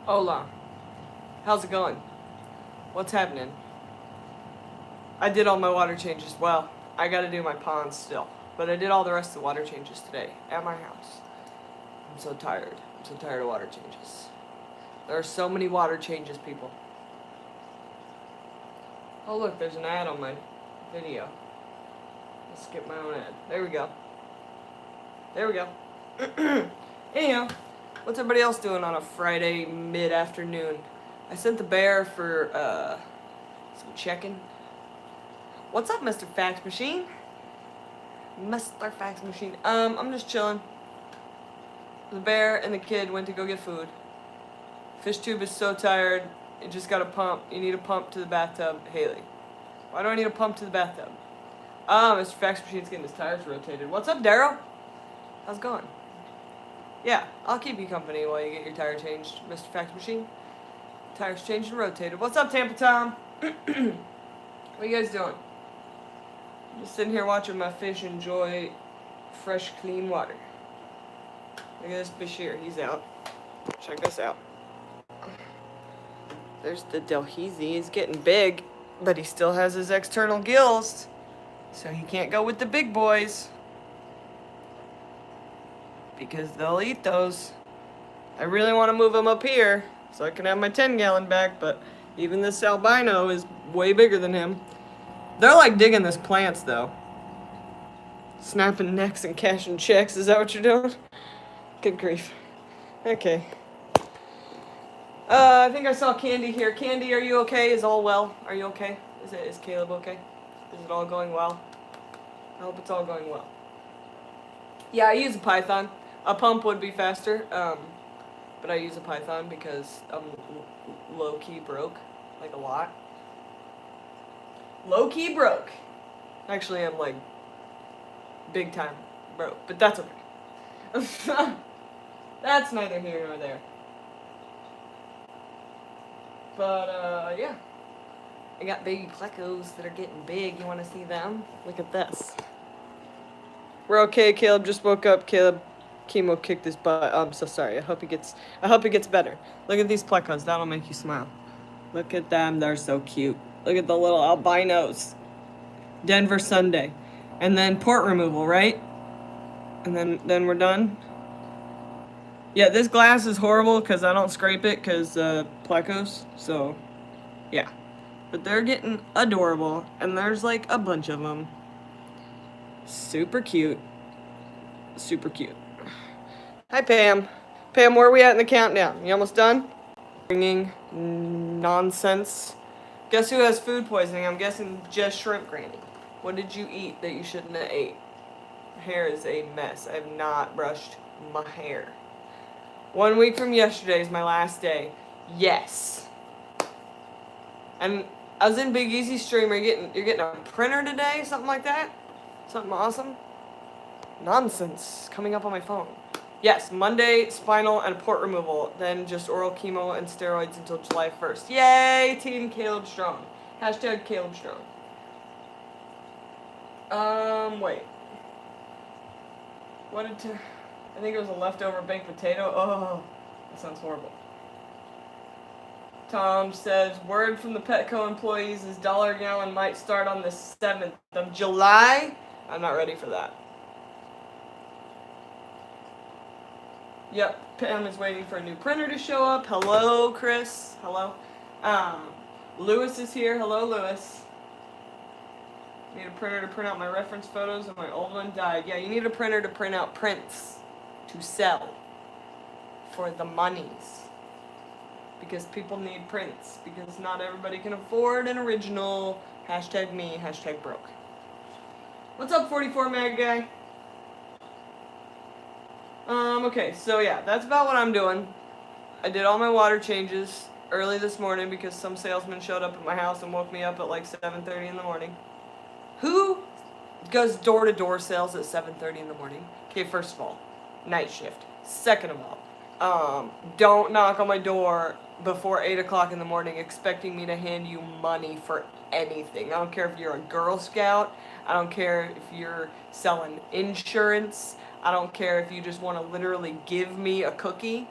Hola. How's it going? What's happening? I did all my water changes. Well, I gotta do my ponds still. But I did all the rest of the water changes today at my house. I'm so tired. I'm so tired of water changes. There are so many water changes, people. Oh look, there's an ad on my video. Let's skip my own ad. There we go. There we go. Anyhow, what's everybody else doing on a Friday mid-afternoon? I sent the bear for some checking. What's up, Mr. Fax Machine? Mr. Fax Machine. I'm just chilling. The bear and the kid went to go get food. Fish tube is so tired. It just got a pump. You need a pump to the bathtub, Haley. Why do I need a pump to the bathtub? Mr. Fax Machine's getting his tires rotated. What's up, Daryl? How's it going? Yeah, I'll keep you company while you get your tire changed, Mr. Fax Machine. Tires changed and rotated. What's up, Tampa Tom? What are you guys doing? Just sitting here watching my fish enjoy fresh, clean water. Look at this fish here. He's out. Check this out. There's the Delhaize. He's getting big, but he still has his external gills, so he can't go with the big boys because they'll eat those. I really want to move him up here so I can have my 10-gallon back, but even this albino is way bigger than him. They're like digging this plants, though. Snapping necks and cashing checks. Is that what you're doing? Good grief. Okay. I think I saw Candy here. Candy, are you okay? Is all well? Are you okay? Is Caleb okay? Is it all going well? I hope it's all going well. Yeah, I use a Python. A pump would be faster, but I use a Python because I'm low-key broke, like a lot. Low-key broke. Actually, I'm like big time broke, but that's okay. That's neither here nor there. But, yeah. I got baby plecos that are getting big. You want to see them? Look at this. We're okay. Caleb just woke up. Caleb, chemo kicked his butt. I'm so sorry. I hope he gets better. Look at these plecos. That'll make you smile. Look at them. They're so cute. Look at the little albinos. Denver Sunday. And then port removal, right? And then we're done. Yeah, this glass is horrible because I don't scrape it because plecos. So, yeah. But they're getting adorable. And there's like a bunch of them. Super cute. Super cute. Hi, Pam. Pam, where are we at in the countdown? You almost done? Bringing nonsense. Guess who has food poisoning? I'm guessing just Shrimp Granny. What did you eat that you shouldn't have ate? My hair is a mess. I have not brushed my hair. 1 week from yesterday is my last day. Yes. And I was in Big Easy Stream. You're getting a printer today? Something like that? Something awesome? Nonsense. Coming up on my phone. Yes, Monday, spinal and port removal. Then just oral chemo and steroids until July 1st. Yay, Team Caleb Strong. Hashtag Caleb Strong. Wait. I think it was a leftover baked potato. Oh, that sounds horrible. Tom says, word from the Petco employees is $1 a gallon might start on the 7th of July. I'm not ready for that. Yep, Pam is waiting for a new printer to show up. Hello, Chris. Hello. Lewis is here. Hello, Lewis. Need a printer to print out my reference photos and my old one died. Yeah, you need a printer to print out prints to sell for the monies. Because people need prints. Because not everybody can afford an original. Hashtag me, hashtag broke. What's up, 44 Mag guy? Okay, so yeah, that's about what I'm doing. I did all my water changes early this morning because some salesman showed up at my house and woke me up at like 7:30 in the morning. Who goes door-to-door sales at 7:30 in the morning? Okay, first of all, night shift. Second of all, don't knock on my door before 8 o'clock in the morning expecting me to hand you money for anything. I don't care if you're a Girl Scout. I don't care if you're selling insurance. I don't care if you just want to literally give me a cookie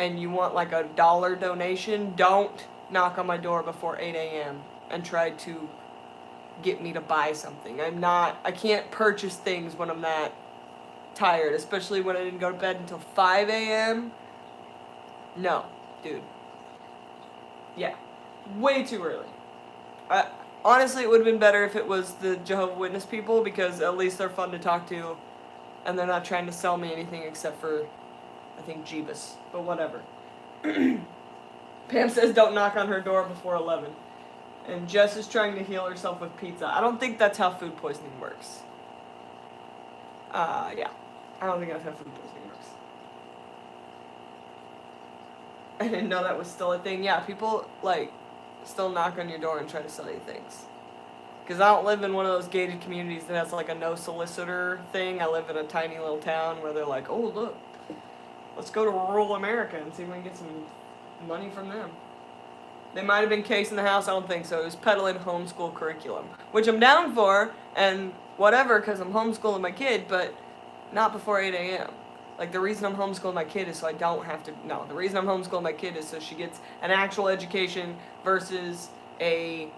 and you want like a $1 donation, don't knock on my door before 8 a.m. and try to get me to buy something. I can't purchase things when I'm that tired, especially when I didn't go to bed until 5 a.m. No, dude. Yeah, way too early. Honestly, it would have been better if it was the Jehovah's Witness people, because at least they're fun to talk to, and they're not trying to sell me anything except for, I think, Jeebus. But whatever. Pam says don't knock on her door before 11. And Jess is trying to heal herself with pizza. I don't think that's how food poisoning works. Yeah. I don't think that's how food poisoning works. I didn't know that was still a thing. Yeah, people, like, still knock on your door and try to sell you things. Because I don't live in one of those gated communities that has, like, a no solicitor thing. I live in a tiny little town where they're like, oh, look, let's go to rural America and see if we can get some money from them. They might have been casing the house. I don't think so. It was peddling homeschool curriculum, which I'm down for, and whatever, because I'm homeschooling my kid, but not before 8 a.m. Like, the reason I'm homeschooling my kid is so I don't have to... No, the reason I'm homeschooling my kid is so she gets an actual education versus a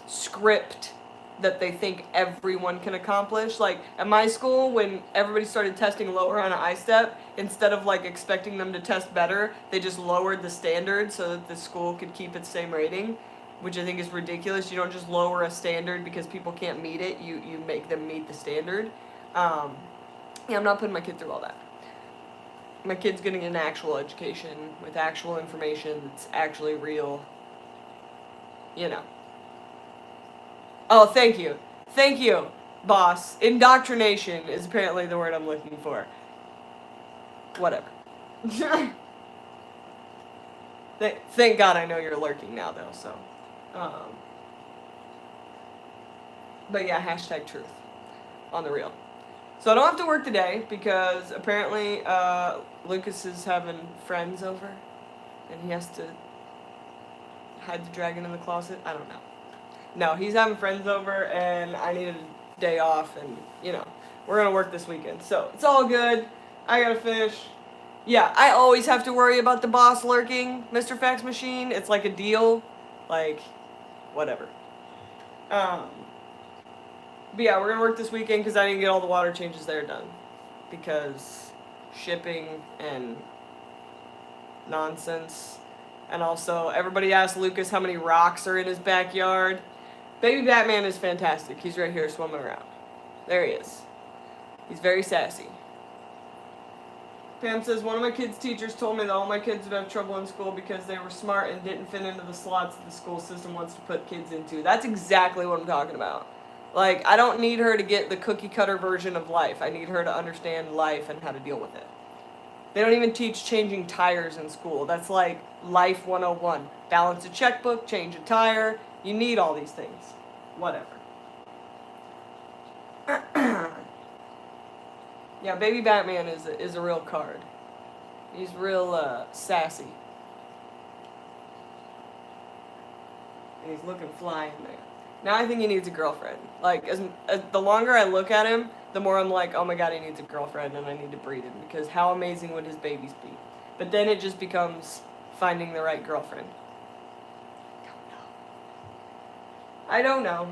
script that they think everyone can accomplish. Like, at my school, when everybody started testing lower on an I-step, instead of, like, expecting them to test better, they just lowered the standard so that the school could keep its same rating, which I think is ridiculous. You don't just lower a standard because people can't meet it. You make them meet the standard. Yeah, I'm not putting my kid through all that. My kid's getting an actual education with actual information that's actually real. You know. Oh, thank you. Thank you, boss. Indoctrination is apparently the word I'm looking for. Whatever. Thank God I know you're lurking now, though, so. But yeah, hashtag truth. On the real. So I don't have to work today because apparently Lucas is having friends over and he has to hide the dragon in the closet. I don't know. No, he's having friends over and I need a day off and, you know, we're going to work this weekend. So it's all good. I got to finish. Yeah, I always have to worry about the boss lurking, Mr. Fax Machine. It's like a deal. Like, whatever. But yeah, we're going to work this weekend because I didn't get all the water changes there done. Because shipping and nonsense. And also, everybody asked Lucas how many rocks are in his backyard. Baby Batman is fantastic. He's right here swimming around. There he is. He's very sassy. Pam says, one of my kids' teachers told me that all my kids would have trouble in school because they were smart and didn't fit into the slots that the school system wants to put kids into. That's exactly what I'm talking about. Like, I don't need her to get the cookie-cutter version of life. I need her to understand life and how to deal with it. They don't even teach changing tires in school. That's like Life 101. Balance a checkbook, change a tire. You need all these things. Whatever. Yeah, Baby Batman is a real card. He's real sassy. And he's looking fly in there. Now I think he needs a girlfriend. Like, as the longer I look at him, the more I'm like, oh my god, he needs a girlfriend and I need to breed him. Because how amazing would his babies be? But then it just becomes finding the right girlfriend. I don't know.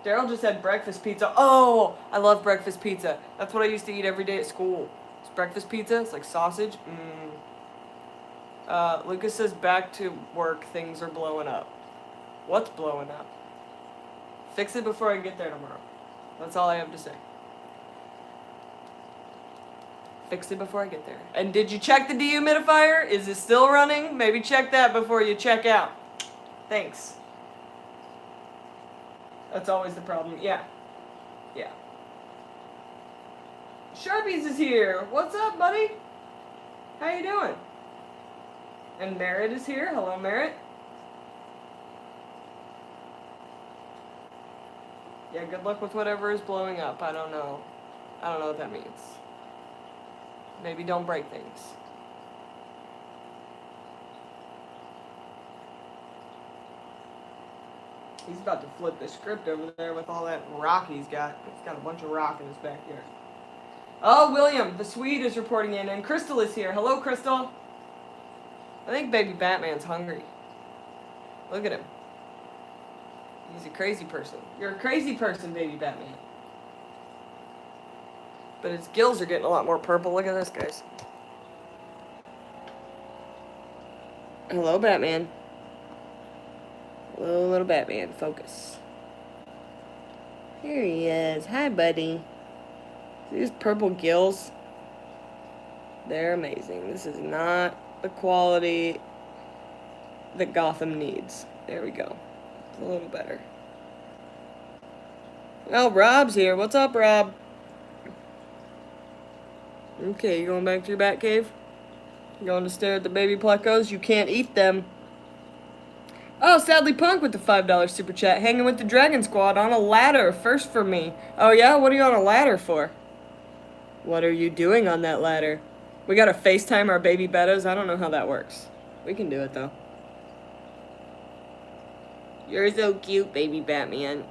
Daryl just had breakfast pizza. Oh, I love breakfast pizza. That's what I used to eat every day at school. It's breakfast pizza. It's like sausage. Lucas says back to work, things are blowing up. What's blowing up? Fix it before I get there tomorrow. That's all I have to say. Fix it before I get there. And did you check the dehumidifier? Is it still running? Maybe check that before you check out. Thanks. That's always the problem. Yeah. Yeah. Sharpies is here. What's up, buddy? How you doing? And Merritt is here. Hello, Merritt. Yeah, good luck with whatever is blowing up. I don't know. I don't know what that means. Maybe don't break things. He's about to flip the script over there with all that rock he's got. He's got a bunch of rock in his backyard. Oh, William, the Swede is reporting in, and Crystal is here. Hello, Crystal. I think baby Batman's hungry. Look at him. He's a crazy person. You're a crazy person, baby Batman. But his gills are getting a lot more purple. Look at this, guys. Hello, Batman. Hello, little Batman. Focus. Here he is. Hi, buddy. See these purple gills? They're amazing. This is not the quality that Gotham needs. There we go. It's a little better. Oh, Rob's here. What's up, Rob? Okay, you going back to your bat cave? You going to stare at the baby plecos? You can't eat them. Oh, Sadly Punk with the $5 super chat. Hanging with the Dragon Squad on a ladder. First for me. Oh, yeah? What are you on a ladder for? What are you doing on that ladder? We gotta FaceTime our baby bettas. I don't know how that works. We can do it, though. You're so cute, baby Batman.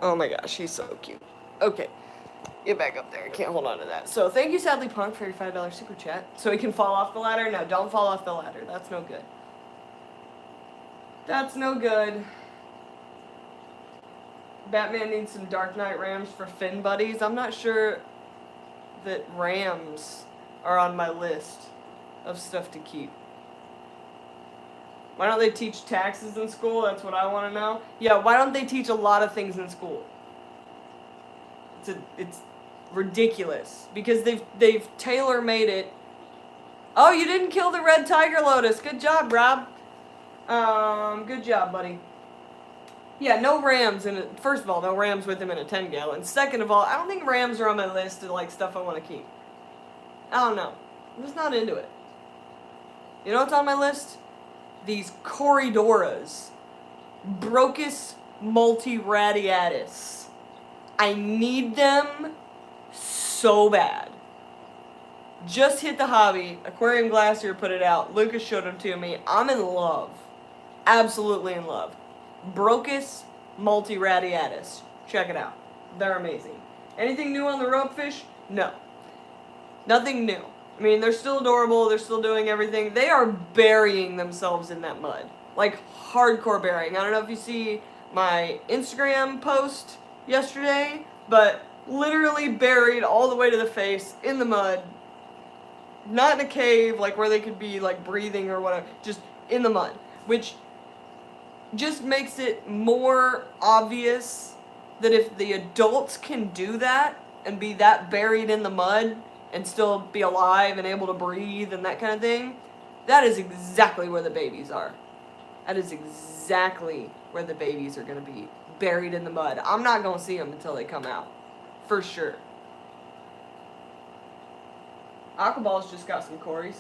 Oh my gosh, he's so cute. Okay. Get back up there. I can't hold on to that. So thank you, Sadly Punk, for your $5 super chat. So he can fall off the ladder? No, don't fall off the ladder. That's no good. That's no good. Batman needs some Dark Knight Rams for Finn buddies. I'm not sure that Rams are on my list of stuff to keep. Why don't they teach taxes in school? That's what I want to know. Yeah, why don't they teach a lot of things in school? It's ridiculous because they've tailor-made it. Oh, you didn't kill the red tiger lotus. Good job, Rob. Good job, buddy. Yeah, no Rams in it. First of all, no Rams with him in a 10-gallon. Second of all, I don't think Rams are on my list of like stuff I want to keep. I don't know. I'm just not into it. You know what's on my list? These Corridoras. Brocus multiradiatus. I need them so bad. Just hit the hobby. Aquarium Glacier put it out. Lucas showed them to me. I'm in love. Absolutely in love. Brocus multiradiatus. Check it out. They're amazing. Anything new on the ropefish? No. Nothing new. I mean, they're still adorable. They're still doing everything. They are burying themselves in that mud. Like, hardcore burying. I don't know if you see my Instagram post yesterday, but literally buried all the way to the face in the mud. Not in a cave, like, where they could be, like, breathing or whatever. Just in the mud. Which just makes it more obvious that if the adults can do that and be that buried in the mud and still be alive and able to breathe and that kind of thing, that is exactly where the babies are. That is exactly where the babies are going to be, buried in the mud. I'm not going to see them until they come out, for sure. Aquaball's just got some Corys.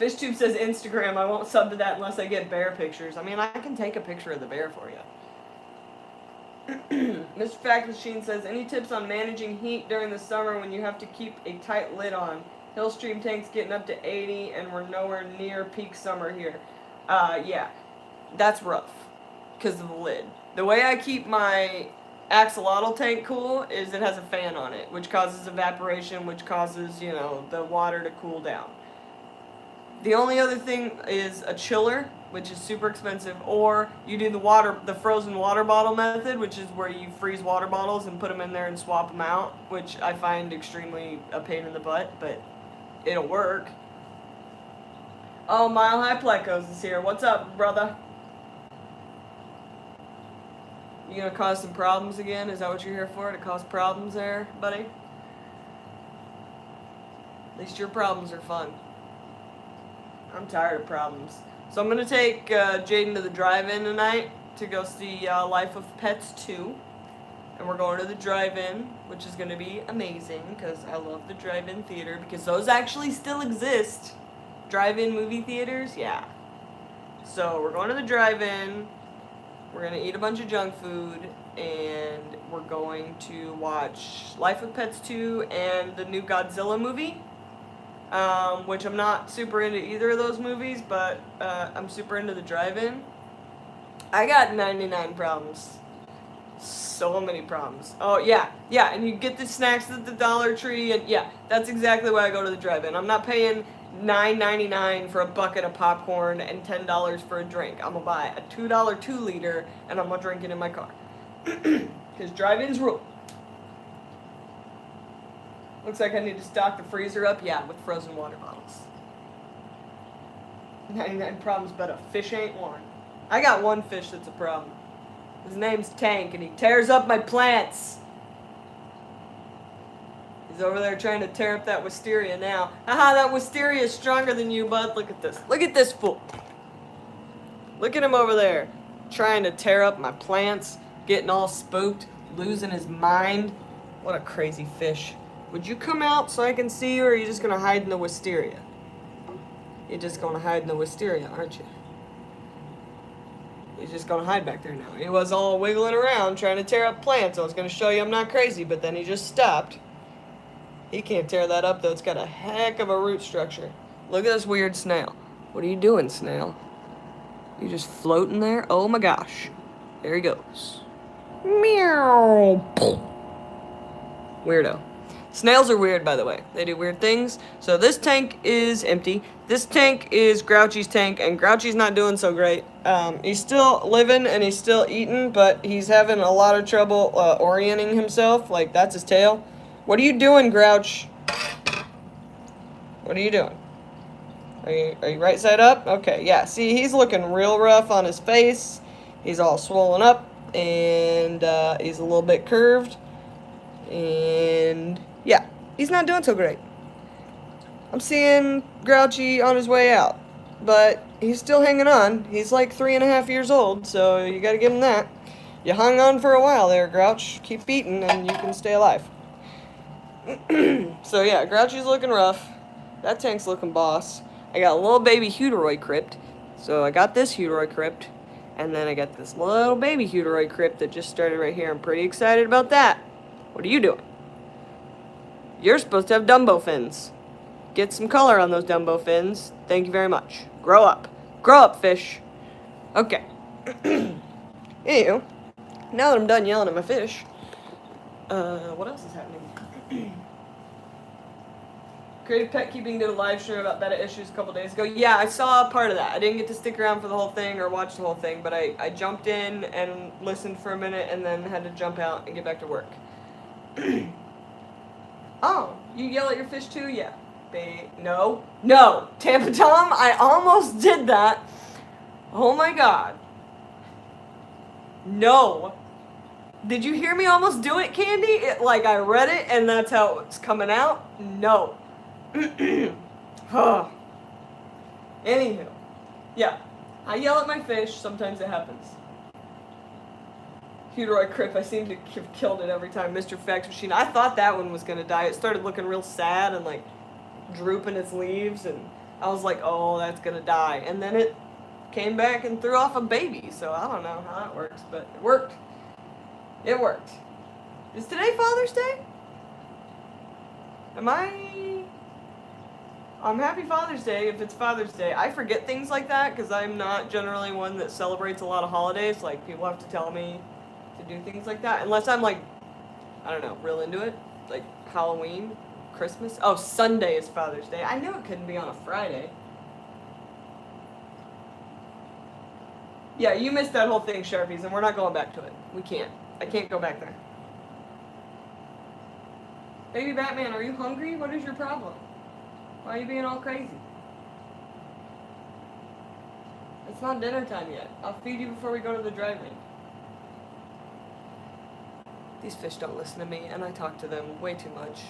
FishTube says Instagram. I won't sub to that unless I get bear pictures. I mean, I can take a picture of the bear for you. Mr. Fact Machine says, any tips on managing heat during the summer when you have to keep a tight lid on? Hillstream tank's getting up to 80 and we're nowhere near peak summer here. Yeah, that's rough because of the lid. The way I keep my axolotl tank cool is it has a fan on it, which causes evaporation, which causes, you know, the water to cool down. The only other thing is a chiller, which is super expensive, or you do the frozen water bottle method, which is where you freeze water bottles and put them in there and swap them out, which I find extremely a pain in the butt, but it'll work. Oh, Mile High Plecos is here. What's up, brother? You gonna cause some problems again? Is that what you're here for? To cause problems there, buddy? At least your problems are fun. I'm tired of problems. So I'm going to take Jaden to the drive-in tonight to go see Life of Pets 2. And we're going to the drive-in, which is going to be amazing because I love the drive-in theater because those actually still exist. Drive-in movie theaters, yeah. So we're going to the drive-in. We're going to eat a bunch of junk food. And we're going to watch Life of Pets 2 and the new Godzilla movie. Which I'm not super into either of those movies, but I'm super into the drive-in. I got 99 problems. So many problems. Oh, yeah, and you get the snacks at the Dollar Tree, and yeah, that's exactly why I go to the drive-in. I'm not paying $9.99 for a bucket of popcorn and $10 for a drink. I'm gonna buy a $2 2-liter, and I'm gonna drink it in my car. Because drive-ins rule. Looks like I need to stock the freezer up, yeah, with frozen water bottles. 99 problems, but a fish ain't one. I got one fish that's a problem. His name's Tank, and he tears up my plants. He's over there trying to tear up that wisteria now. Haha, that wisteria is stronger than you, bud. Look at this. Look at this fool. Look at him over there, trying to tear up my plants, getting all spooked, losing his mind. What a crazy fish. Would you come out so I can see you, or are you just going to hide in the wisteria? You're just going to hide in the wisteria, aren't you? He's just going to hide back there now. He was all wiggling around trying to tear up plants. I was going to show you I'm not crazy, but then he just stopped. He can't tear that up, though. It's got a heck of a root structure. Look at this weird snail. What are you doing, snail? You just floating there? Oh my gosh. There he goes. Meow. Weirdo. Snails are weird, by the way. They do weird things. So this tank is empty. This tank is Grouchy's tank, and Grouchy's not doing so great. He's still living and he's still eating, but he's having a lot of trouble orienting himself. Like, that's his tail. What are you doing, Grouch? What are you doing? Are you right side up? Okay, yeah. See, he's looking real rough on his face. He's all swollen up, and he's a little bit curved. And yeah, he's not doing so great. I'm seeing Grouchy on his way out, but he's still hanging on. He's like 3.5 years old, so you gotta give him that. You hung on for a while there, Grouch. Keep eating and you can stay alive. So yeah, Grouchy's looking rough. That tank's looking boss. I got a little baby Hutoroid crypt. So I got this Hutoroid crypt, and then I got this little baby Hutoroid crypt that just started right here. I'm pretty excited about that. What are you doing? You're supposed to have Dumbo fins. Get some color on those Dumbo fins. Thank you very much. Grow up. Grow up, fish. Okay. Anywho, now that I'm done yelling at my fish, what else is happening? Creative Pet Keeping did a live stream about beta issues a couple days ago. Yeah, I saw part of that. I didn't get to stick around for the whole thing or watch the whole thing, but I jumped in and listened for a minute and then had to jump out and get back to work. Oh, you yell at your fish too? Yeah. No. Tampa Tom, I almost did that. Oh my god. No. Did you hear me almost do it, Candy? Like I read it and that's how it's coming out? No. Anywho. Yeah. I yell at my fish. Sometimes it happens. Hutoroid Crip, I seem to have killed it every time. Mr. Fax Machine. I thought that one was going to die. It started looking real sad and like drooping its leaves, and I was like, oh, that's going to die. And then it came back and threw off a baby, so I don't know how that works, but it worked. It worked. Is today Father's Day? I'm happy Father's Day if it's Father's Day. I forget things like that because I'm not generally one that celebrates a lot of holidays. Like, people have to tell me to do things like that. Unless I'm like, I don't know, real into it. Like Halloween, Christmas. Oh, Sunday is Father's Day. I knew it couldn't be on a Friday. Yeah, you missed that whole thing, Sharpies, and we're not going back to it. We can't. I can't go back there. Baby Batman, are you hungry? What is your problem? Why are you being all crazy? It's not dinner time yet. I'll feed you before we go to the drive-in. These fish don't listen to me, and I talk to them way too much.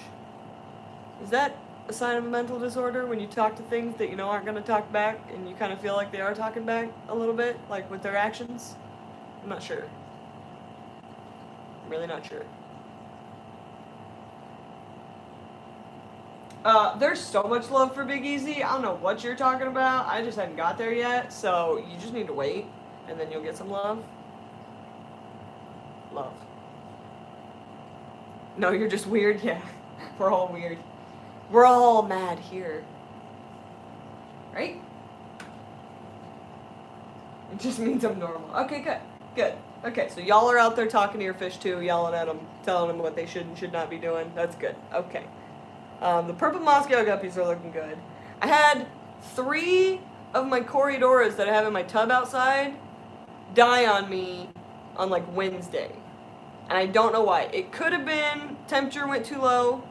Is that a sign of a mental disorder when you talk to things that you know aren't going to talk back, and you kind of feel like they are talking back a little bit, like with their actions? I'm not sure. I'm really not sure. There's so much love for Big Easy. I don't know what you're talking about. I just haven't got there yet, so you just need to wait, and then you'll get some love. Love. No, you're just weird? Yeah. We're all weird. We're all mad here. Right? It just means I'm normal. Okay, good. Good. Okay, so y'all are out there talking to your fish too, yelling at them, telling them what they should and should not be doing. That's good. Okay. The purple Moscow guppies are looking good. I had 3 of my Coriodoras that I have in my tub outside die on me on like Wednesday. And I don't know why. It could have been temperature went too low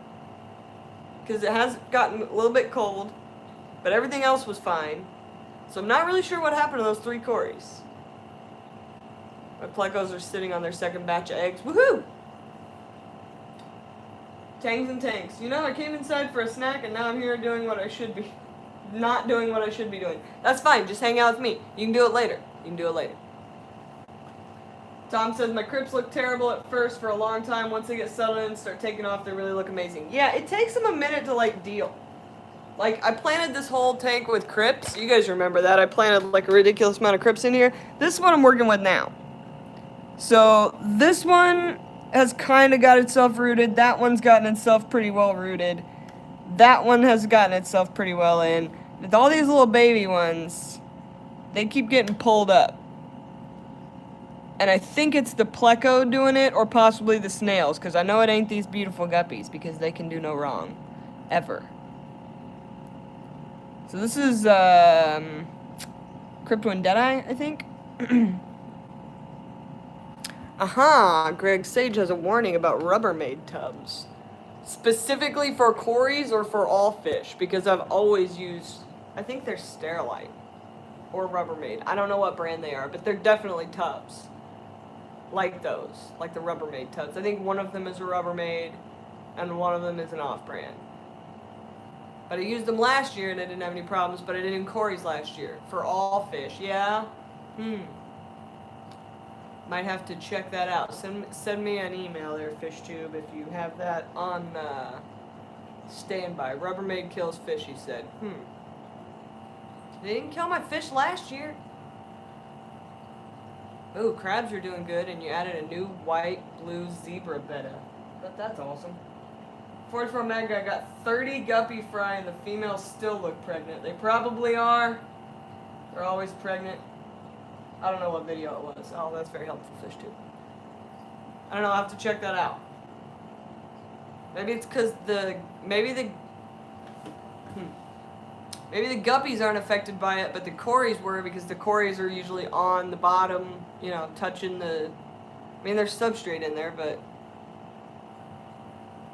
because it has gotten a little bit cold, but everything else was fine. So I'm not really sure what happened to those 3 Cories. My plecos are sitting on their second batch of eggs. Woohoo! Tangs and tanks. You know, I came inside for a snack and now I'm here doing what I should be. Not doing what I should be doing. That's fine. Just hang out with me. You can do it later. You can do it later. Tom says, my crips look terrible at first for a long time. Once they get settled in and start taking off, they really look amazing. Yeah, it takes them a minute to, like, deal. Like, I planted this whole tank with crips. You guys remember that. I planted, like, a ridiculous amount of crips in here. This is what I'm working with now. So, this one has kind of got itself rooted. That one's gotten itself pretty well rooted. That one has gotten itself pretty well in. With all these little baby ones, they keep getting pulled up. And I think it's the pleco doing it, or possibly the snails, because I know it ain't these beautiful guppies, because they can do no wrong. Ever. So this is, Crypto and Deadeye, I think? Aha! Greg Sage has a warning about Rubbermaid tubs. Specifically for Cories or for all fish, because I've always used, I think they're Sterilite. Or Rubbermaid. I don't know what brand they are, but they're definitely tubs. Like those, like the Rubbermaid tubs. I think one of them is a Rubbermaid, and one of them is an off-brand. But I used them last year, and I didn't have any problems, but I did in Cories last year. For all fish, yeah? Might have to check that out. Send me an email there, FishTube, if you have that on standby. Rubbermaid kills fish, he said. They didn't kill my fish last year. Ooh, crabs are doing good, and you added a new white-blue zebra betta. But that's awesome. 44 Mag Guy got 30 guppy fry, and the females still look pregnant. They probably are. They're always pregnant. I don't know what video it was. Oh, that's very helpful, fish too. I don't know. I'll have to check that out. Maybe it's because maybe the guppies aren't affected by it, but the Cories were, because the Cories are usually on the bottom, you know, touching the... I mean, there's substrate in there, but...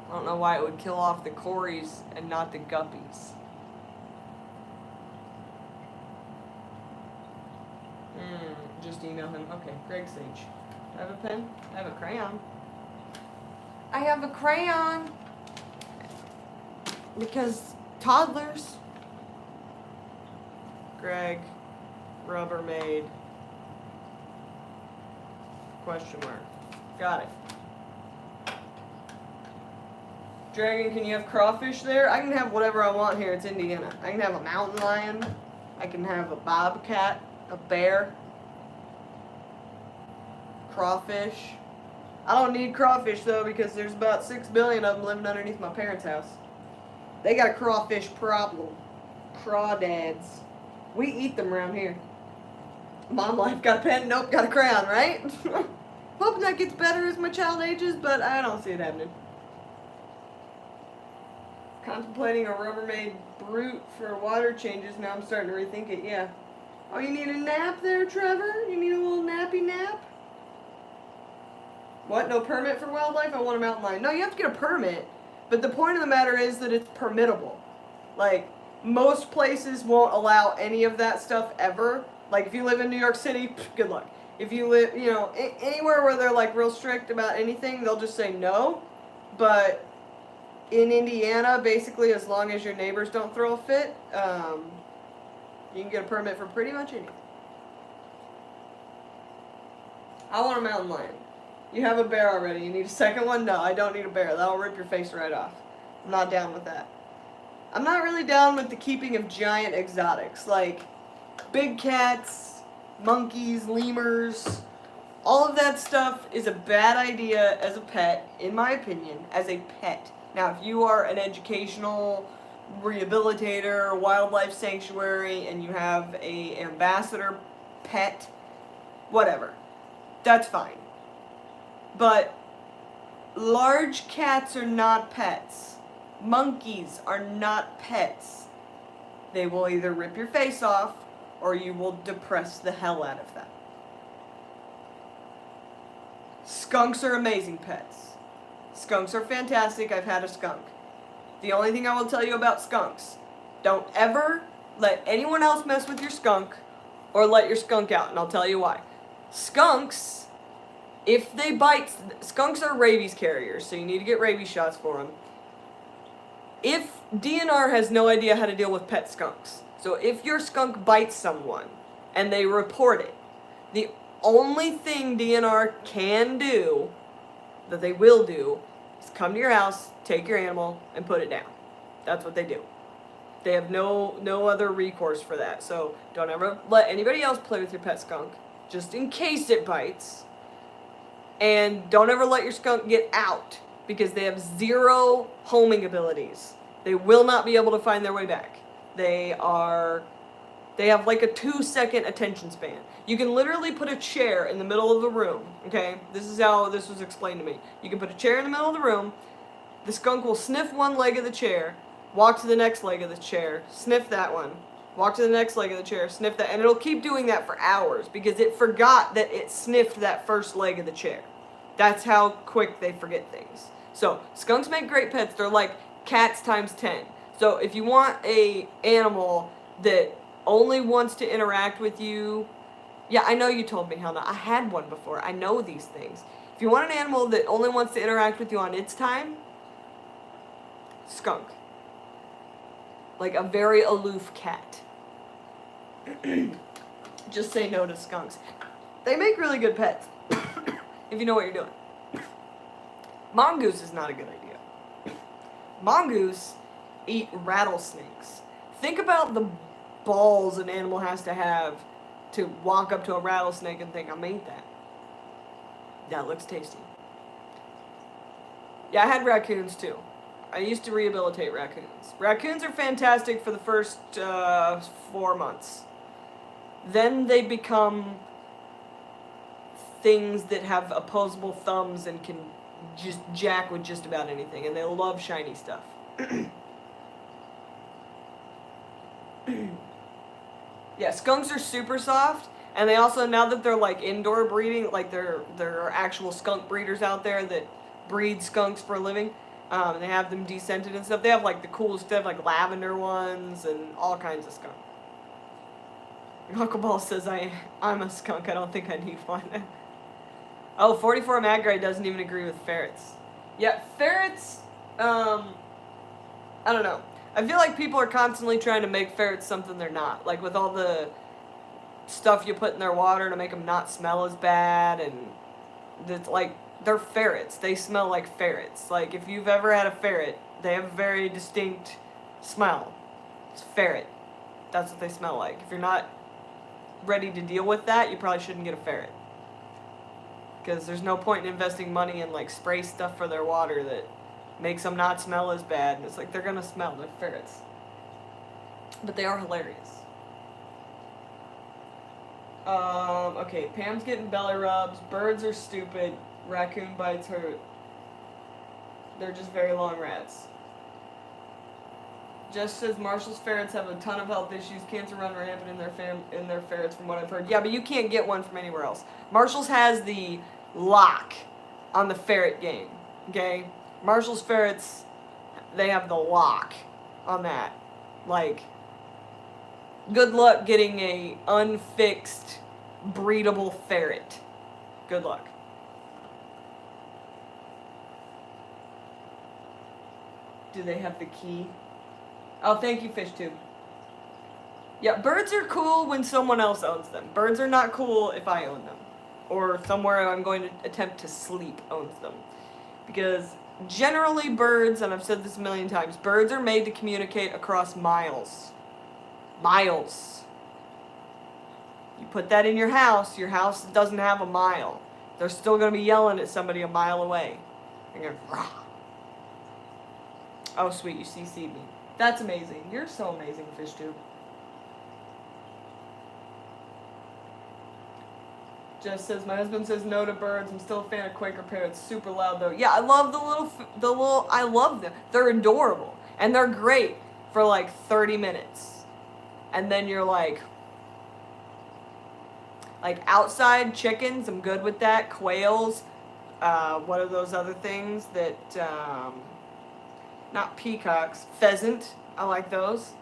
I don't know why it would kill off the Cories and not the guppies. Just email him. Okay, Greg Sage. Do I have a pen? I have a crayon. I have a crayon! Because toddlers... Greg, Rubbermaid, question mark. Got it. Dragon, can you have crawfish there? I can have whatever I want here. It's Indiana. I can have a mountain lion. I can have a bobcat, a bear, crawfish. I don't need crawfish though, because there's about 6 billion of them living underneath my parents' house. They got a crawfish problem. Crawdads. We eat them around here. Mom life, got a pen? Nope, got a crayon, right? Hoping that gets better as my child ages, but I don't see it happening. Contemplating a Rubbermaid brute for water changes. Now I'm starting to rethink it, yeah. Oh, you need a nap there, Trevor? You need a little nappy nap? What, no permit for wildlife? I want a mountain lion. No, you have to get a permit, but the point of the matter is that it's permittable. Like, most places won't allow any of that stuff ever. Like, if you live in New York City, good luck. If you live, you know, anywhere where they're, like, real strict about anything, they'll just say no. But in Indiana, basically, as long as your neighbors don't throw a fit, you can get a permit for pretty much anything. I want a mountain lion. You have a bear already. You need a second one? No, I don't need a bear. That'll rip your face right off. I'm not down with that. I'm not really down with the keeping of giant exotics, like big cats, monkeys, lemurs. All of that stuff is a bad idea as a pet, in my opinion, as a pet. Now, if you are an educational rehabilitator, wildlife sanctuary, and you have an ambassador pet, whatever. that's fine. But large cats are not pets. Monkeys are not pets. They will either rip your face off or you will depress the hell out of them. Skunks are amazing pets. Skunks are fantastic. I've had a skunk. The only thing I will tell you about skunks, don't ever let anyone else mess with your skunk or let your skunk out, and I'll tell you why. Skunks, if they bite, skunks are rabies carriers, so you need to get rabies shots for them. If DNR has no idea how to deal with pet skunks, so if your skunk bites someone and they report it, the only thing DNR can do, that they will do, is come to your house, take your animal, and put it down. That's what they do. They have no other recourse for that. So don't ever let anybody else play with your pet skunk, just in case it bites. And don't ever let your skunk get out, because they have 0 homing abilities. They will not be able to find their way back. They have like a 2-second attention span. You can literally put a chair in the middle of the room, okay? This is how this was explained to me. You can put a chair in the middle of the room, the skunk will sniff one leg of the chair, walk to the next leg of the chair, sniff that one, walk to the next leg of the chair, sniff that, and it'll keep doing that for hours because it forgot that it sniffed that first leg of the chair. That's how quick they forget things. So, skunks make great pets. They're like cats times 10. So, if you want a animal that only wants to interact with you, yeah, I know you told me, Helena. I had one before. I know these things. If you want an animal that only wants to interact with you on its time, skunk. Like a very aloof cat. Just say no to skunks. They make really good pets. If you know what you're doing. Mongoose is not a good idea. Mongoose eat rattlesnakes. Think about the balls an animal has to have to walk up to a rattlesnake and think, I made that. That looks tasty. Yeah, I had raccoons too. I used to rehabilitate raccoons. Raccoons are fantastic for the first 4 months. Then they become things that have opposable thumbs and can just jack with just about anything. And they love shiny stuff. Yeah, skunks are super soft, and they also, now that they're like indoor breeding, like there are actual skunk breeders out there that breed skunks for a living. They have them descented and stuff. They have like the coolest stuff, like lavender ones and all kinds of skunk. Oddball says I'm a skunk. I don't think I need one. Oh, 44 Magray doesn't even agree with ferrets. Yeah, ferrets. I don't know. I feel like people are constantly trying to make ferrets something they're not. Like with all the stuff you put in their water to make them not smell as bad, and it's like, they're ferrets. They smell like ferrets. Like if you've ever had a ferret, they have a very distinct smell. It's ferret. That's what they smell like. If you're not ready to deal with that, you probably shouldn't get a ferret. Because there's no point in investing money in like spray stuff for their water that makes them not smell as bad. And it's like, they're gonna smell. They're ferrets. But they are hilarious. Okay, Pam's getting belly rubs. Birds are stupid. Raccoon bites hurt. They're just very long rats. Jess says Marshall's ferrets have a ton of health issues. Cancer run rampant in their ferrets, from what I've heard. Yeah, but you can't get one from anywhere else. Marshall's has the lock on the ferret game. Okay, Marshall's ferrets, they have the lock on that. Like, good luck getting a unfixed, breedable ferret. Good luck. Do they have the key? Oh, thank you, FishTube. Yeah, birds are cool when someone else owns them. Birds are not cool if I own them. Or somewhere I'm going to attempt to sleep owns them. Because generally birds, and I've said this a million times, birds are made to communicate across miles. Miles. You put that in your house doesn't have a mile. They're still going to be yelling at somebody a mile away. They're going, rah. Oh, sweet, you CC'd me. That's amazing. You're so amazing, FishTube. Jess says, my husband says no to birds. I'm still a fan of Quaker parrots. Super loud though. Yeah, I love I love them. They're adorable. And they're great for like 30 minutes. And then you're like outside chickens, I'm good with that. Quails, what are those other things that, not peacocks, pheasant, I like those.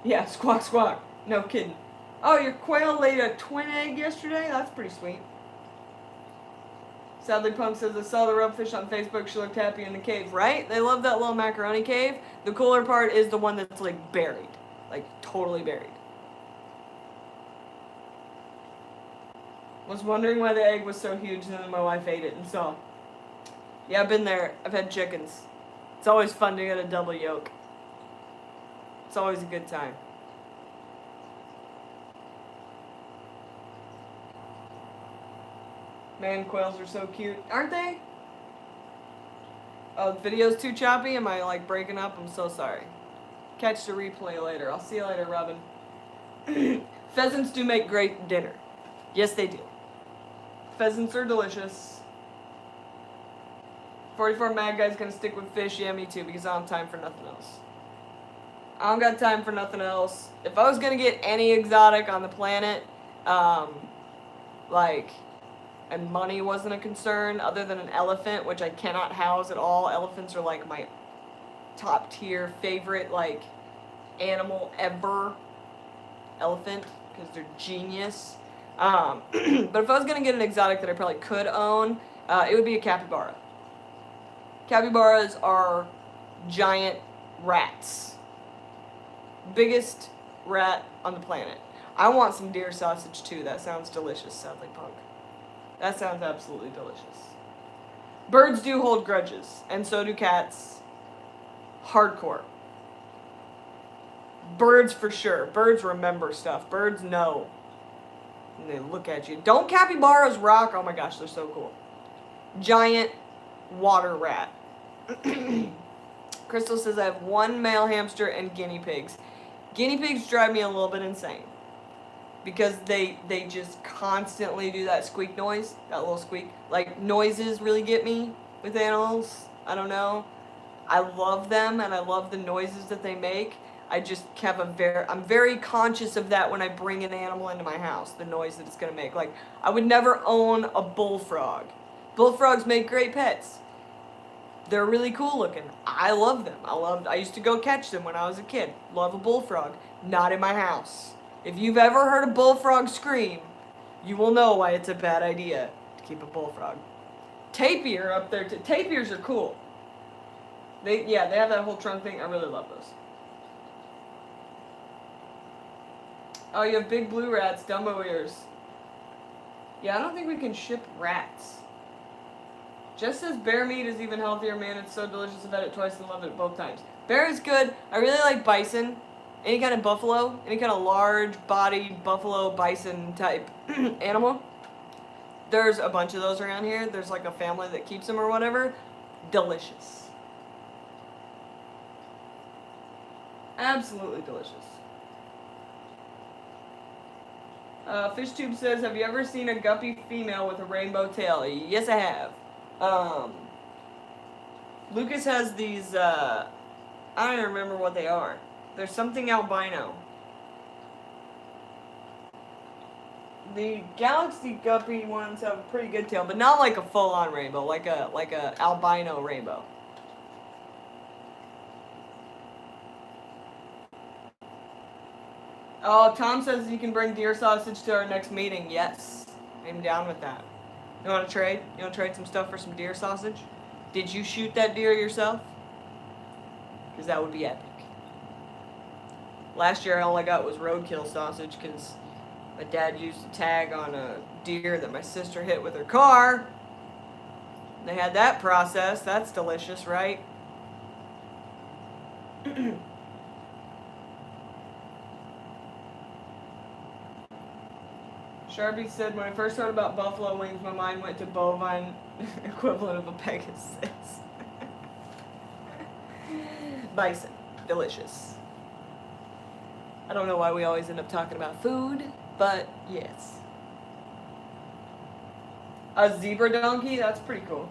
Yeah, squawk, squawk. No kidding. Oh, your quail laid a twin egg yesterday? That's pretty sweet. Sadly Punk says, I saw the rubfish on Facebook. She looked happy in the cave. Right? They love that little macaroni cave. The cooler part is the one that's, like, buried. Like, totally buried. Was wondering why the egg was so huge, and then my wife ate it and saw. Yeah, I've been there. I've had chickens. It's always fun to get a double yolk. It's always a good time. Man, quails are so cute. Aren't they? Oh, the video's too choppy? Am I, like, breaking up? I'm so sorry. Catch the replay later. I'll see you later, Robin. Pheasants do make great dinner. Yes, they do. Pheasants are delicious. 44 Mad Guy's gonna stick with fish. Yeah, me too, because I don't have time for nothing else. I don't got time for nothing else. If I was gonna get any exotic on the planet, and money wasn't a concern, other than an elephant, which I cannot house at all. Elephants are like my top tier favorite, like, animal ever. Elephant, because they're genius. But if I was gonna get an exotic that I probably could own, it would be a capybara. Capybaras are giant rats. Biggest rat on the planet. I want some deer sausage too. That sounds delicious, Sadly Punk. That sounds absolutely delicious. Birds do hold grudges, and so do cats. Hardcore. Birds for sure. Birds remember stuff. Birds know. And they look at you. Don't capybaras rock? Oh my gosh, they're so cool. Giant water rat. Crystal says, I have one male hamster and guinea pigs. Guinea pigs drive me a little bit insane. Because they just constantly do that squeak noise. That little squeak. Like, noises really get me with animals. I don't know. I love them and I love the noises that they make. I just have I'm very conscious of that when I bring an animal into my house, the noise that it's going to make. Like, I would never own a bullfrog. Bullfrogs make great pets. They're really cool looking. I love them. I used to go catch them when I was a kid. Love a bullfrog. Not in my house. If you've ever heard a bullfrog scream, you will know why it's a bad idea to keep a bullfrog. Tapir up there. Tapirs are cool. They have that whole trunk thing. I really love those. Oh, you have big blue rats, Dumbo ears. Yeah, I don't think we can ship rats. Jess says bear meat is even healthier, man. It's so delicious. I've had it twice and loved it both times. Bear is good. I really like bison. Any kind of buffalo. Any kind of large-bodied buffalo, bison type animal. There's a bunch of those around here. There's like a family that keeps them or whatever. Delicious. Absolutely delicious. FishTube says, have you ever seen a guppy female with a rainbow tail? Yes, I have. Lucas has these, I don't even remember what they are. There's something albino. The galaxy guppy ones have a pretty good tail, but not like a full-on rainbow, like a albino rainbow. Oh, Tom says you can bring deer sausage to our next meeting. Yes, I'm down with that. You want to trade? You want to trade some stuff for some deer sausage? Did you shoot that deer yourself? Because that would be epic. Last year, all I got was roadkill sausage because my dad used a tag on a deer that my sister hit with her car. They had that process. That's delicious, right? Sharpie said, when I first heard about buffalo wings, my mind went to bovine equivalent of a Pegasus. Bison. Delicious. I don't know why we always end up talking about food, but yes. A zebra donkey? That's pretty cool.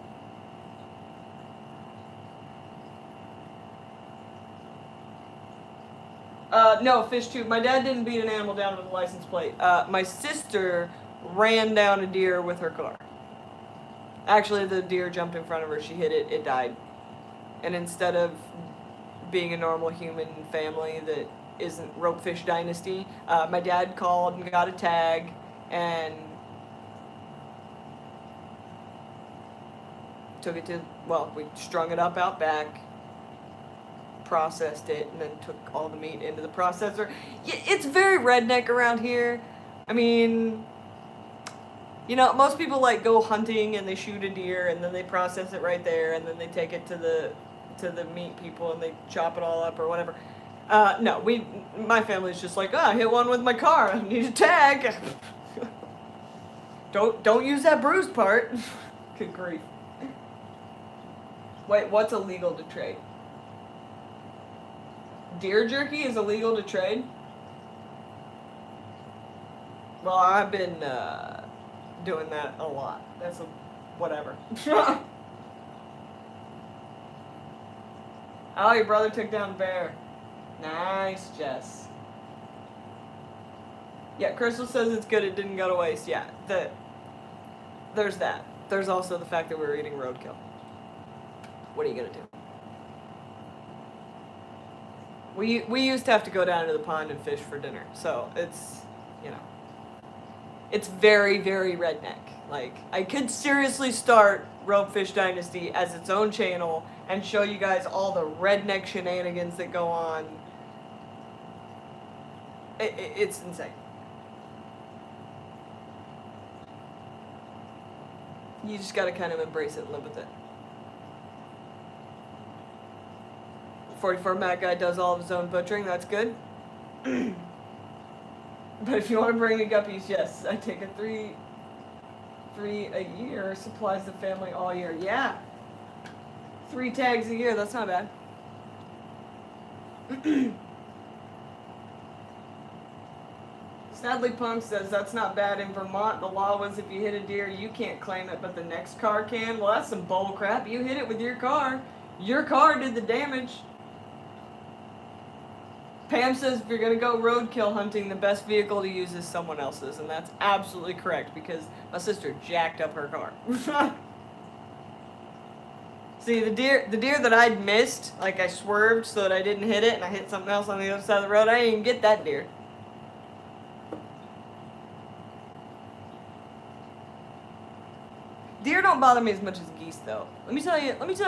No, fish too. My dad didn't beat an animal down with a license plate. My sister ran down a deer with her car. Actually, the deer jumped in front of her. She hit it. It died. And instead of being a normal human family that isn't Ropefish Dynasty, my dad called and got a tag and took it to, well, we strung it up out back, processed it, and then took all the meat into the processor. It's very redneck around here. I mean, you know, most people like go hunting and they shoot a deer and then they process it right there and then they take it to the meat people and they chop it all up or whatever. No, my family's just like, I hit one with my car. I need a tag. Don't use that bruised part. Good grief. Wait, what's illegal to trade? Deer jerky is illegal to trade? Well, I've been doing that a lot. That's whatever. Oh, your brother took down a bear. Nice, Jess. Yeah, Crystal says it's good it didn't go to waste. Yeah, there's that. There's also the fact that we were eating roadkill. What are you gonna do? We used to have to go down to the pond and fish for dinner, so it's, you know, it's very, very redneck. Like, I could seriously start Ropefish Dynasty as its own channel and show you guys all the redneck shenanigans that go on. It's insane. You just gotta kind of embrace it and live with it. 44 Matt guy does all of his own butchering, that's good. But if you want to bring me guppies, yes, I take a three a year, supplies the family all year. Yeah. 3 tags a year, that's not bad. Sadly Punk says that's not bad in Vermont. The law was if you hit a deer, you can't claim it, but the next car can. Well, that's some bull crap. You hit it with your car. Your car did the damage. Pam says if you're going to go roadkill hunting, the best vehicle to use is someone else's, and that's absolutely correct because my sister jacked up her car. See, the deer that I'd missed, like I swerved so that I didn't hit it and I hit something else on the other side of the road, I didn't even get that deer. Deer don't bother me as much as geese, though. Let me tell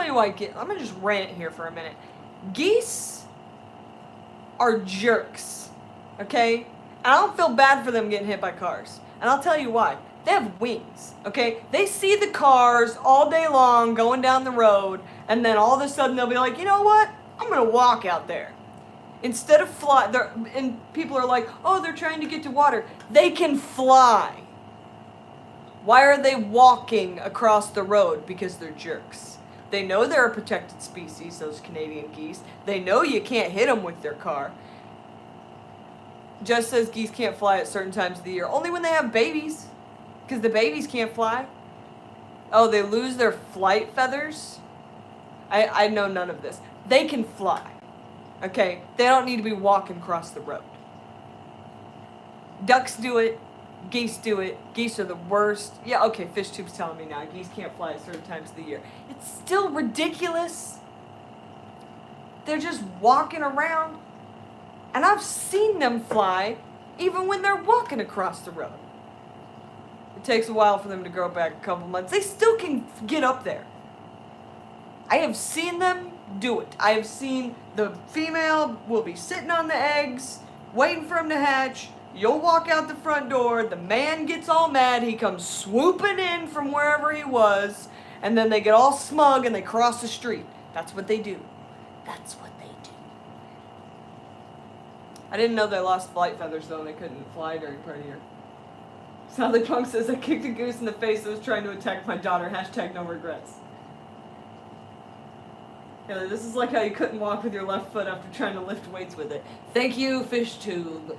you why. I'm gonna just rant here for a minute. Geese are jerks, okay? And I don't feel bad for them getting hit by cars. And I'll tell you why. They have wings, okay? They see the cars all day long going down the road, and then all of a sudden they'll be like, you know what? I'm gonna walk out there. Instead of fly, and people are like, oh, they're trying to get to water. They can fly. Why are they walking across the road? Because they're jerks. They know they're a protected species, those Canadian geese. They know you can't hit them with their car. Just says geese can't fly at certain times of the year. Only when they have babies. Because the babies can't fly. Oh, they lose their flight feathers? I know none of this. They can fly. Okay? They don't need to be walking across the road. Ducks do it. Geese do it. Geese are the worst. Yeah, okay, fish tube's telling me now. Geese can't fly at certain times of the year. It's still ridiculous. They're just walking around. And I've seen them fly even when they're walking across the road. It takes a while for them to grow back, a couple months. They still can get up there. I have seen them do it. I have seen the female will be sitting on the eggs, waiting for them to hatch. You'll walk out the front door, the man gets all mad, he comes swooping in from wherever he was, and then they get all smug and they cross the street. That's what they do. That's what they do. I didn't know they lost flight feathers though, and they couldn't fly during part of year. Sally Punk says, I kicked a goose in the face that was trying to attack my daughter. # no regrets. Yeah, this is like how you couldn't walk with your left foot after trying to lift weights with it. Thank you, fish tube.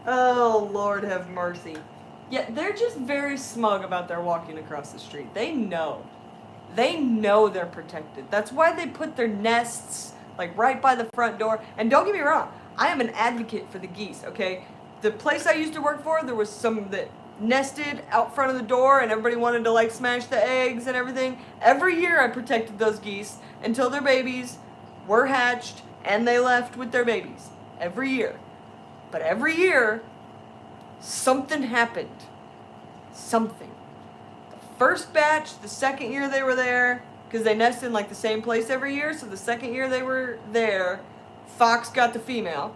Oh, Lord have mercy. Yeah, they're just very smug about their walking across the street. They know. They know they're protected. That's why they put their nests, like, right by the front door. And don't get me wrong, I am an advocate for the geese, okay? The place I used to work for, there was some that nested out front of the door and everybody wanted to, like, smash the eggs and everything. Every year I protected those geese until their babies were hatched and they left with their babies. Every year. But every year, something happened. Something. The first batch, the second year they were there, because they nest in like the same place every year, so the second year they were there, fox got the female,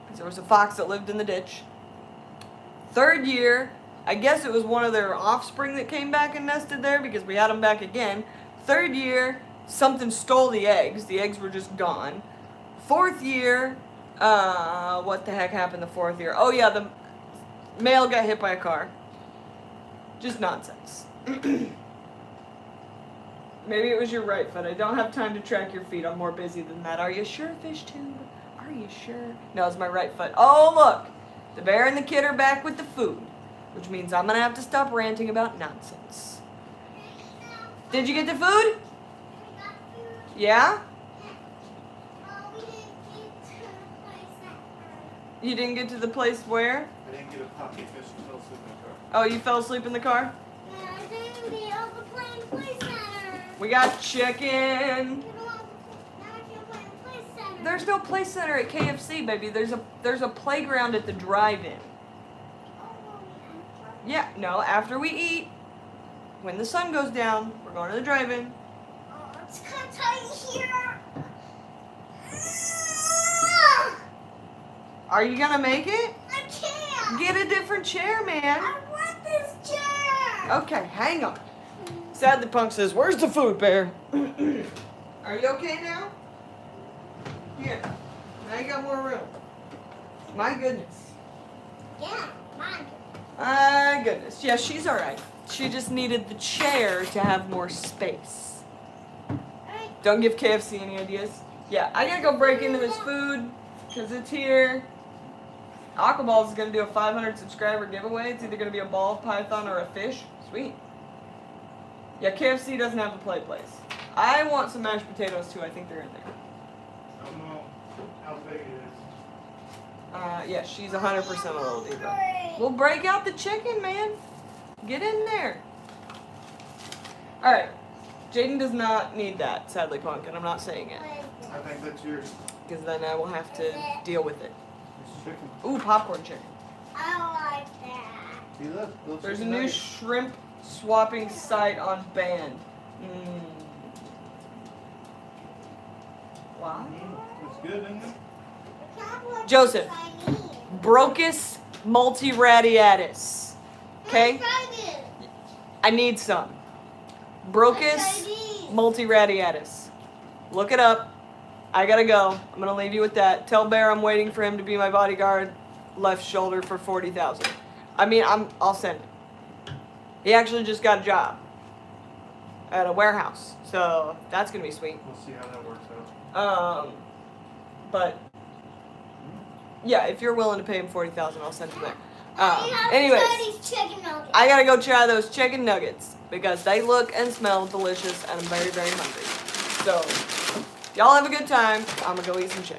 because there was a fox that lived in the ditch. Third year, I guess it was one of their offspring that came back and nested there, because we had them back again. Third year, something stole the eggs. The eggs were just gone. Fourth year, what the heck happened the fourth year? Oh yeah, the male got hit by a car. Just nonsense. Maybe it was your right foot. I don't have time to track your feet. I'm more busy than that. Are you sure, fish tube? Are you sure? No, it's my right foot. Oh, look. The bear and the kid are back with the food, which means I'm going to have to stop ranting about nonsense. Did you get the food? Yeah? You didn't get to the place where? I didn't get a pocket fish and fell asleep in the car. Oh, you fell asleep in the car? Yeah, I didn't be able to play in the play center. We got chicken. Now I can't play in the play center. There's no play center at KFC, baby. There's a playground at the drive-in. Yeah, no, after we eat, when the sun goes down, we're going to the drive-in. Oh, it's kind of tight here. Are you gonna make it? I can't. Get a different chair, man. I want this chair. Okay, hang on. Sadly, Punk says, "Where's the food, Bear?" Are you okay now? Here. Now you got more room. My goodness. Yeah, mine. My goodness. Yeah, she's all right. She just needed the chair to have more space. Alright. Don't give KFC any ideas. Yeah, I gotta go break into this food because it's here. Aquaballs is gonna do a 500 subscriber giveaway. It's either gonna be a ball of python or a fish. Sweet. Yeah, KFC doesn't have the play place. I want some mashed potatoes too. I think they're in there. I don't know how big it is. Yeah, she's 100% a little diva. We'll break out the chicken, man. Get in there. All right. Jaden does not need that, sadly, Punk, and I'm not saying it. I think that's yours. Because then I will have to deal with it. It's chicken. Ooh, popcorn chicken. I don't like that. See, look. Little There's a chicken new nuggets. shrimp swapping site on Band. Wow. It's good, isn't it? The cowboy Joseph. Chinese. Brocus multiradiatus. Okay? Let's try this. I need some. Brocus Chinese. multiradiatus. Look it up. I gotta go. I'm gonna leave you with that. Tell Bear I'm waiting for him to be my bodyguard. Left shoulder for 40,000. I mean, I'll send it. He actually just got a job at a warehouse, so that's gonna be sweet. We'll see how that works out. But yeah, if you're willing to pay him 40,000, I'll send him there. I have Anyways, Chinese chicken nuggets. I gotta go try those chicken nuggets because they look and smell delicious, and I'm very, very hungry. So, y'all have a good time. I'm gonna go eat some chicken.